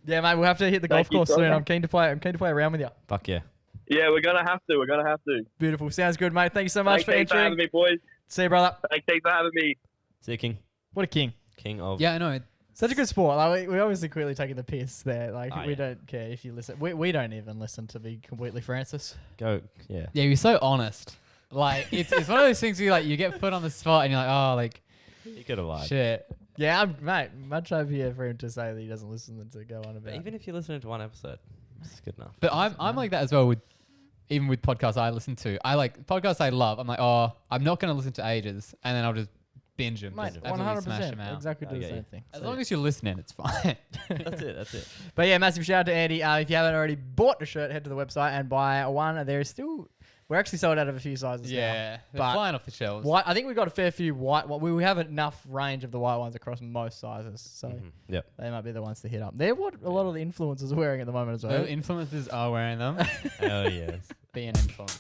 Yeah, mate, we'll have to hit the Thank golf you, course brother. soon. I'm keen to play around with you. Fuck yeah. Yeah, we're gonna have to. Beautiful. Sounds good, mate. Thank you so much Thanks for heaps for having entering. me, boys. See you, brother. Thanks for having me. See you, King. What a king. King of. Yeah, I know. Such a good sport. Like we obviously clearly taking the piss there. Like Oh, we yeah. don't care if you listen. We don't even listen, to be completely Francis. Go. Yeah. Yeah, you're so honest. Like it's one of those things where you get put on the spot, and you're like, oh, like You could have lied. shit. Yeah, mate. Much happier for him to say that he doesn't listen than to go on about. But even if you're listening to one episode, it's good enough. But I'm like that as well with podcasts I listen to. I like podcasts I love. I'm like, oh, I'm not going to listen to ages, and then I'll just binge them. Mate, Just absolutely smash 100%. them out. Exactly do I the get same you. thing. As So, long as you're listening, it's fine. That's it. but yeah, massive shout out to Andy. If you haven't already bought a shirt, head to the website and buy one. There is still, we're actually sold out of a few sizes now. Yeah, they're But flying off the shelves. White, I think we've got a fair few white. We have enough range of the white ones across most sizes, so Yep. they might be the ones to hit up. They're what a lot of the influencers are wearing at the moment as well. The influencers are wearing them. Oh yes. Be an influence.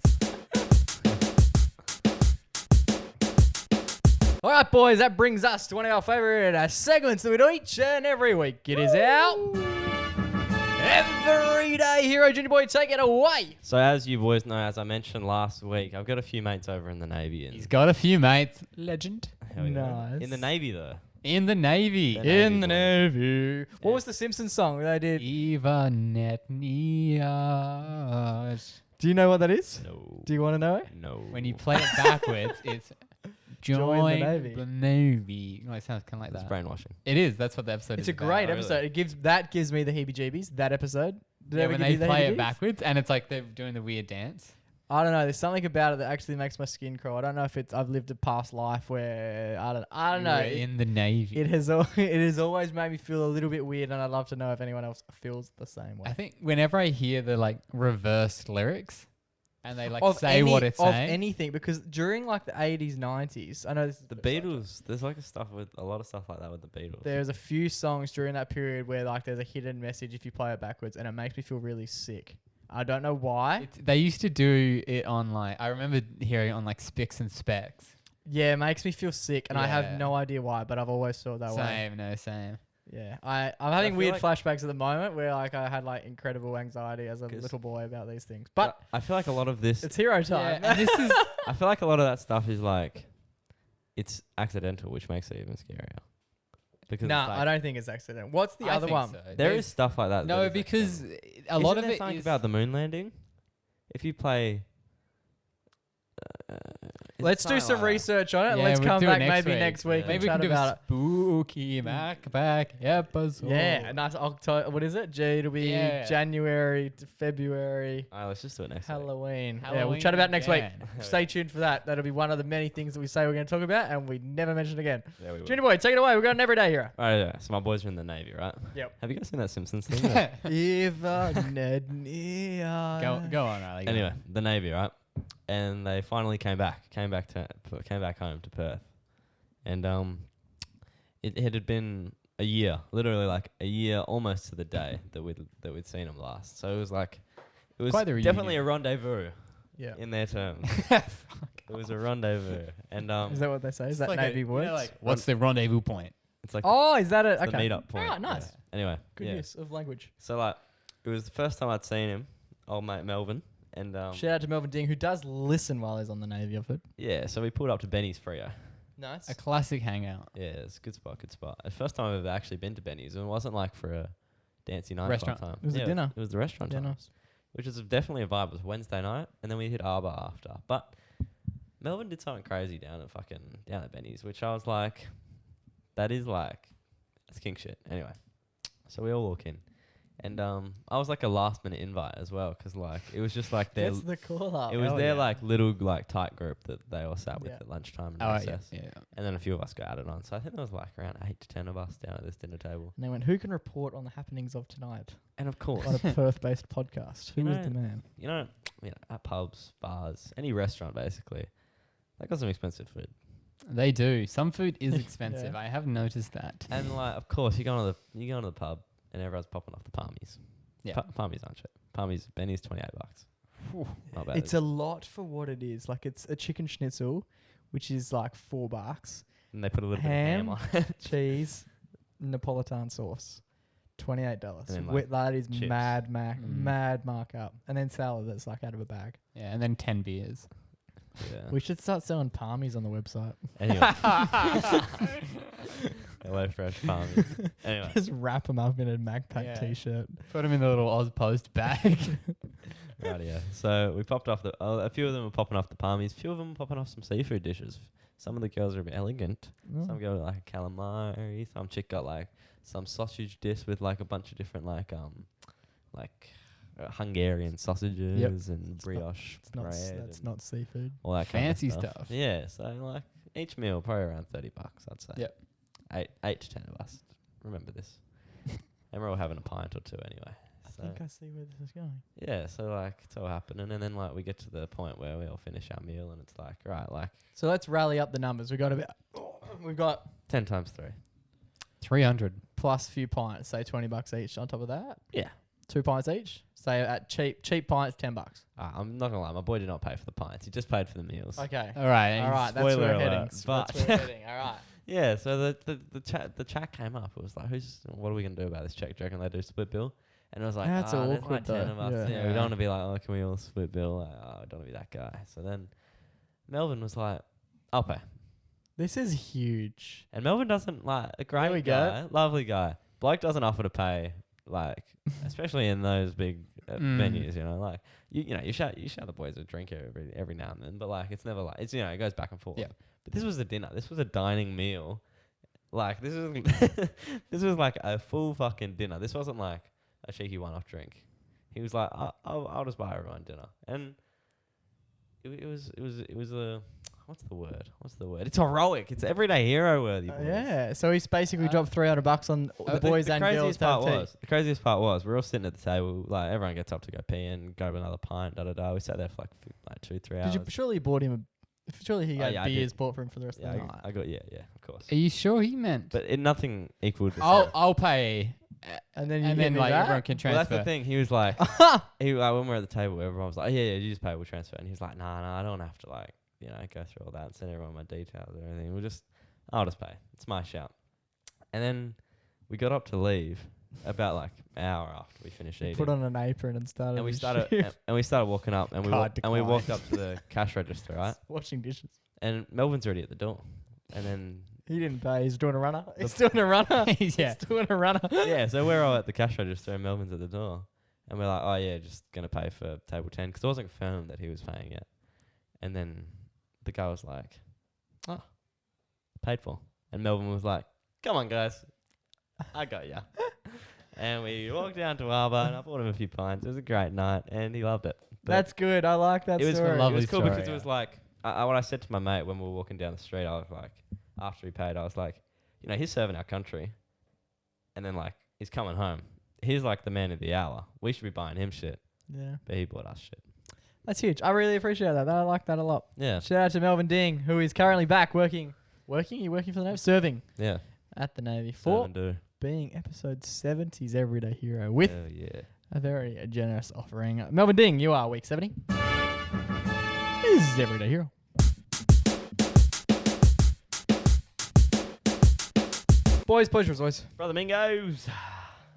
All right, boys, that brings us to one of our favourite segments that we do each and every week. It is our Everyday Hero. Junior Boy, take it away. So as you boys know, as I mentioned last week, I've got a few mates over in the Navy. And He's got a few mates. Legend. hell yeah. Nice. In the Navy though. In the Navy. The Navy In the boys. Navy. What Yeah. was the Simpsons song they did? Eva Netnias. Do you know what that is? No. Do you want to know it? No. When you play it backwards, it's Join the Navy. The Navy. Oh, it sounds kind of like It's that. brainwashing. It is. That's what the episode It's is a great about. really? episode. It gives me the heebie-jeebies. That episode. Did it Yeah, ever when give they you the play it heebie-jeebies? backwards, and it's like they're doing the weird dance. I don't know. There's something about it that actually makes my skin crawl. I don't know if it's I've lived a past life where I don't know. You're in the Navy. It has always made me feel a little bit weird, and I'd love to know if anyone else feels the same way. I think whenever I hear the like reversed lyrics, and they like of say what it's of saying, anything, because during like the 80s, 90s, I know this is The a bit sidetracked. Beatles. There's like a lot of stuff like that with the Beatles. There's a few songs during that period where like there's a hidden message if you play it backwards, and it makes me feel really sick. I don't know why. they used to do it on like I remember hearing it on like Spicks and Specs. Yeah, it makes me feel sick, and I Yeah. have no idea why, but I've always felt that way. Same, no, same. Yeah, I'm having feel weird like- flashbacks at the moment where like I had like incredible anxiety as a 'Cause- little boy about these things. But I feel like a lot of this. it's hero time. Yeah, and this is I feel like a lot of that stuff is like, it's accidental, which makes it even scarier. Because Nah, it's like, I don't think it's accident. What's the I other think one? so. there There's- is stuff like that. no that is because accidental. a lot Isn't of there it something is about the moon landing. If you play. Let's do some research on it. Yeah, Let's we'll come do it back next maybe week. next week. Yeah. and maybe we can chat do about a spooky MacPack episode. Yeah, nice October. What is it? It'll be Yeah. January to February. Alright, let's just do it next week. Halloween. Yeah, we'll Halloween chat about next week. again. Stay tuned for that. That'll be one of the many things that we say we're going to talk about, and we never mention again. Yeah, we will. Junior boy, take it away. We've got an everyday hero. Alright, yeah. So my boys are in the Navy, right? Yep. Have you guys seen that Simpsons thing? Yeah. Eva Nednia. Go on, Riley. go Anyway, on. the Navy, right? And they finally came back home to Perth, and it had been a year, literally like a year, almost to the day that we'd seen them last. So it was Quite the definitely a reunion. rendezvous Yeah. in their terms. It was a rendezvous, and Is that what they say? Is It's that like Navy you know, words? like, what's the rendezvous point? it's like Oh, is that it? it's Okay. the meetup point. Ah, nice. Yeah. Anyway, Good yeah. use of language. So like, it was the first time I'd seen him, old mate Melvin, and Shout out to Melvin Ding, who does listen while he's on the Navy, I've heard. yeah. So we pulled up to Benny's Freo. Nice. A classic hangout. Yeah, it's a good spot, good spot. The first time I've ever actually been to Benny's, and it wasn't like for a dancey night Restaurant. time. It was a Yeah, dinner. It was the restaurant Yeah, time, nice. which is definitely a vibe. It was Wednesday night, and then we hit Arbor after. But Melvin did something crazy down at Benny's, which I was like, that's king shit. Anyway, so we all walk in, and I was like a last minute invite as well, because like it was just like their That's the call up. it was hell their yeah. like little like tight group that they all sat with Yeah. at lunchtime and Oh, yeah, recess. yeah. And then a few of us got added on. So I think there was like around 8 to 10 of us down at this dinner table. And they went, who can report on the happenings of tonight And of course, on a Perth-based podcast? Who You is know- the man? you know, at pubs, bars, any restaurant basically, they got some expensive food. They do. Some food is expensive. Yeah. I have noticed that. And like, of course, you go to the pub and everyone's popping off the palmies. Yeah. Palmies aren't cheap. Benny's $28. Not bad. It's a lot for what it is. Like, it's a chicken schnitzel, which is like $4. and they put a little bit of ham, ham on it. cheese, Napolitan sauce. $28. And then, like, That is chips. mad Mm. markup. And then salad that's like out of a bag. Yeah, and then 10 beers. Yeah. We should start selling palmies on the website. Anyway. Hello, fresh palmies. Anyway. Just wrap them up in a MacPack Yeah. t-shirt. Put them in the little Ozpost bag. Right, yeah. So we popped off a few of them were popping off the palmies. A few of them were popping off some seafood dishes. Some of the girls are a bit elegant. Oh. Some girl got like a calamari. Some chick got like some sausage dish with like a bunch of different like Hungarian sausages and brioche It's not, bread. that's and not seafood. all that Fancy kind of stuff. Yeah, so like each meal probably around $30, I'd say. Yep. 8 to 10 of us. Remember this. And we're all having a pint or two anyway. I So think I see where this is going. yeah, so like it's all happening, and then like we get to the point where we all finish our meal, and it's like right, like So let's rally up the numbers. We've got 10 times 3. 300. plus few pints, say $20 each on top of that. Yeah. 2 pints each. Say at cheap pints, $10. I'm not gonna lie, my boy did not pay for the pints. He just paid for the meals. Okay. All right. All right, that's spoiler where we're alert, heading. but- That's where we're heading. All right. Yeah, so the chat came up. It was like, what are we gonna do about this check? Do you reckon they do split bill? And it was like, That's there's awkward like 10 though. of us. Yeah. Yeah, we don't want to be like, oh, can we all split bill? Like, oh, I don't want to be that guy. So then Melvin was like, I'll pay. This is huge. And Melvin doesn't like a There we great go. guy, lovely guy. Bloke doesn't offer to pay, like, especially in those big venues, you know, like you shout the boys a drink every now and then, but like it's never like it's it goes back and forth. Yeah. But this was a dinner. This was a dining meal. Like this is this was like a full fucking dinner. This wasn't like a cheeky one-off drink. He was like, I'll just buy everyone dinner, and it was a what's the word? It's heroic. It's everyday hero worthy. Yeah. So he's basically dropped $300 on the boys and girls. The craziest part was we're all sitting at the table. Like everyone gets up to go pee and grab another pint. We sat there for like 2-3 hours. Did you surely bought him surely he had yeah, I beers did. bought for him for the rest of the night? I got yeah, of course. Are you sure he meant? But nothing equaled. I'll pay. And then like everyone can transfer. Well, that's the thing. He was like, when we were at the table, everyone was like, yeah, you just pay, we'll transfer. And he was like, nah, I don't have to like, go through all that and send everyone my details or anything. I'll just pay. It's my shout. And then we got up to leave about like an hour after we finished eating. Put on an apron and started. And we his started shift. and we started walking up and we walked up to the cash register, right? Washing dishes. And Melvin's already at the door. And then He didn't pay. He's doing a runner. He's doing a runner. He's doing a runner. yeah, so we're all at the cash register and Melvin's at the door. And we're like, oh yeah, just going to pay for table 10 because it wasn't confirmed that he was paying yet. And then the guy was like, oh, paid for. And Melvin was like, come on guys, I got ya. And we walked down to Arba and I bought him a few pints. It was a great night and he loved it. But That's good. I like that it was story. lovely It was cool story, because it was like, what I said to my mate when we were walking down the street, I was like, after he paid, I was like, he's serving our country. And then like, he's coming home. He's like the man of the hour. We should be buying him shit. Yeah. But he bought us shit. That's huge. I really appreciate that. I like that a lot. Yeah. Shout out to Melvin Ding, who is currently back working? You working for the Navy? Serving Yeah. at the Navy Serve for and do. being episode 70's Everyday Hero with Hell yeah. a very generous offering. Melvin Ding, you are week 70. This is Everyday Hero. Boys, pleasure as always. Brother Mingos.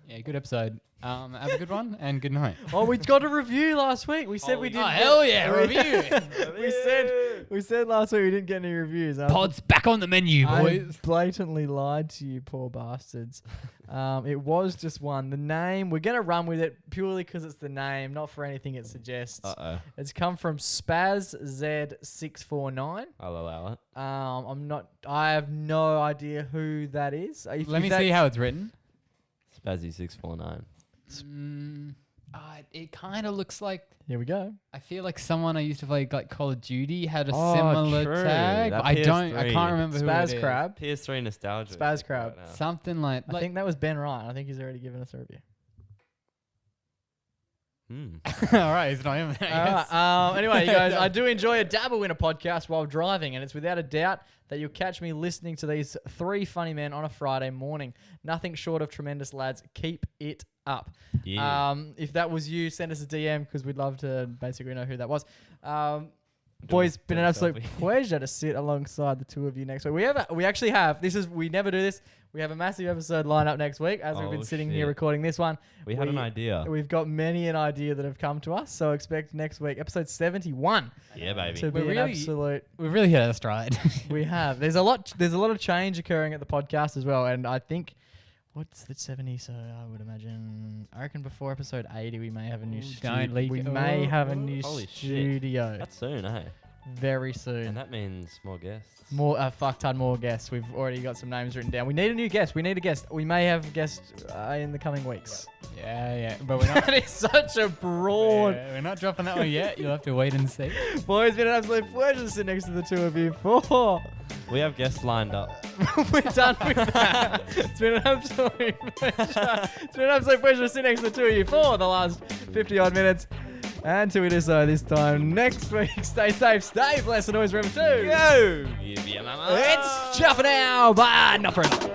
Yeah, good episode. Have a good one and good night. Oh, we got a review last week. We said we didn't. Oh, hell yeah, review. We said last week we didn't get any reviews. Pod's back on the menu, I boys. blatantly lied to you, poor bastards. It was just one. The name, we're going to run with it purely because it's the name, not for anything it suggests. Uh-oh. It's come from SpazZ649. I'll allow it. I have no idea who that is. Let me see how it's written. Spazzy649. It kind of looks like, Here we go. I feel like someone I used to play like Call of Duty had a Oh, similar true. tag. That I PS3. can't remember who it Spaz is. Crab. PS3 nostalgia. Spaz Crab. Right now. Something like I think that was Ben Ryan. I think he's already given us a review. all right, it's not him. I guess. Anyway, you guys, I do enjoy a dabble in a podcast while driving, and it's without a doubt that you'll catch me listening to these three funny men on a Friday morning. Nothing short of tremendous, lads. Keep it up. Yeah. If that was you, send us a DM because we'd love to basically know who that was. Boys, been an absolute pleasure to sit alongside the two of you next week. We actually have. We never do this. We have a massive episode lined up next week as we've been sitting here recording this one. We had an idea. We've got many an idea that have come to us, so expect next week, episode 71. Yeah, baby. To be We're an really- absolute. We've really hit our stride. We have. There's a lot of change occurring at the podcast as well, and I think. What's the 70? So I would imagine. I reckon before episode 80, we may have a new Don't leak We it. may have a new Holy shit. studio That's soon, eh? very soon. And that means more guests. More a fuck ton more guests. We've already got some names written down. We need a new guest. We need a guest. We may have a guest in the coming weeks. yeah, but we're not. That is such a broad. We're not dropping that one yet. You'll have to wait and see. Boys, it's been an absolute pleasure to sit next to the two of you for. We have guests lined up. We're done with that. It's been an absolute pleasure. It's been an absolute pleasure to sit next to the two of you for the last 50 odd minutes. And till we do so this time next week, stay safe, stay blessed, and always remember to. Yo! Yeah, mama. It's ciao for now. Bye. Not for now.